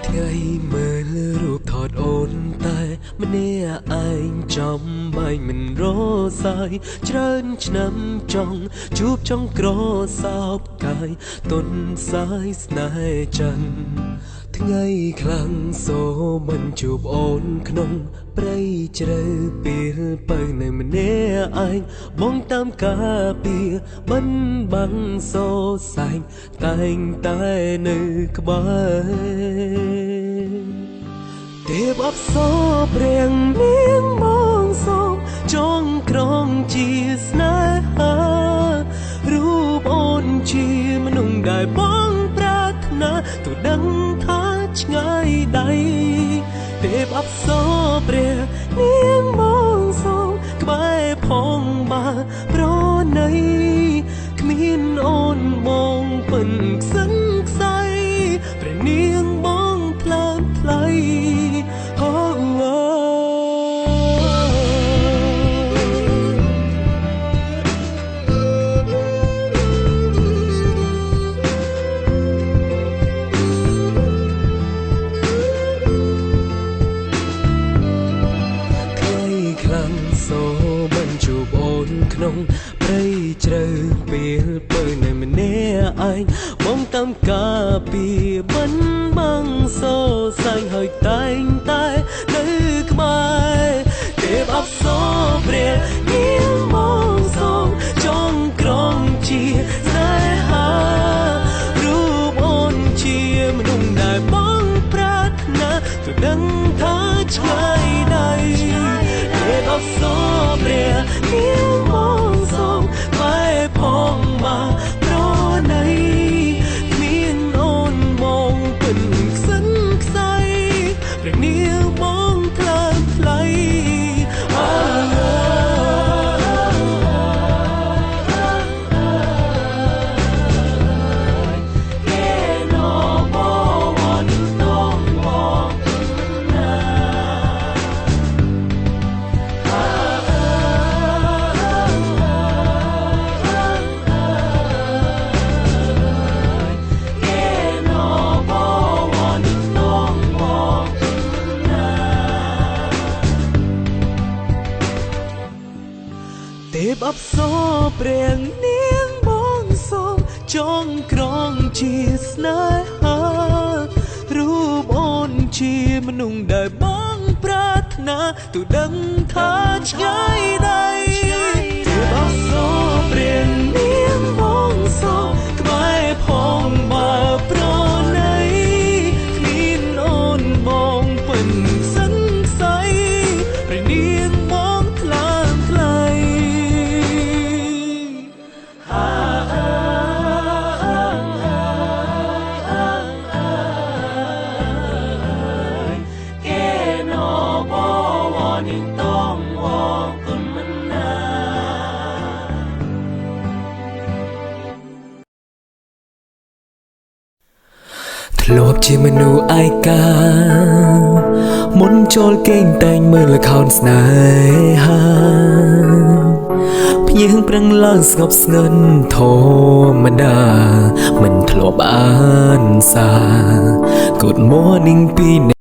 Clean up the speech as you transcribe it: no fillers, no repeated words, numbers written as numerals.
ថ្ងៃមើលរូបថតអូនតែម្នាក់ឯងចំបាញ់មិនរសាយច្រើនឆ្នាំចង់ជួបចង់ក្រសោបកាយទុនសាយស្នេហ៍ចិនថ្ងៃខ្លាំងសូមិនជួបអូនក្នុងព្រៃជ្រៅពេលបើនៅម្នាក់ឯងបងតាមការពីបិណ្ឌបាំងសោសែងតែងតែនៅក្បែរទេពអប្សរព្រាំងនាងមកសូមចងក្រងជាស្នេហារូបអូនជាមនុស្សដែលបងប្រាថ្នាទូដឹងថាឆ្ងាយដៃទេពអប្សរព្រះនាងមកសូមក្បែរផងបាប្រណីគ្មានអូនបងពិនខ្សិនខ្សៃព្រះនាងបងថ្លើមថ្លៃសូមិនជួបអូនក្នុងព្រៃជ្រៅពេលបើនៅម្នាក់ឯងបងតាមការពីបិណ្ឌបាំងសោសែងហើយតែងតែនៅក្បែរទេពអប្សរព្រះនាងមកសូមចងក្រងជាស្នេហារូបអូនជាមនុស្សដែលបងប្រាថ្នាទៅដឹងថាឆ្ងាយដៃទេពអប្សរព្រះនាងមកសូមក្បែរផងបាប្រណីគ្មានអូនបងពិនខ្សិនខ្សៃព្រះនាងបងថ្លើមថ្លៃទេពអប្សរព្រះនាងបងសូមចងក្រងជាស្នេហារូបអូនជាមនុស្សដែលបងប្រាថ្នាទូដឹងថាឆ្ងាយដៃទេពអប្សរព្រះនាងបងសូមក្បែរផងបើប្រណីគ្មានអូនបងពិនសិនខ្សៃព្រះនាងបងថ្លើមថ្លៃធ្លាប់ជាមនុស្សឯកាមុនចូលគេងតែងមើលល្ខោនស្នេហាភ្ញៀងប្រឹងឡើងស្ងប់ស្ងាត់ធម្មតាមិនធ្លាប់អានសារ Good morning ពី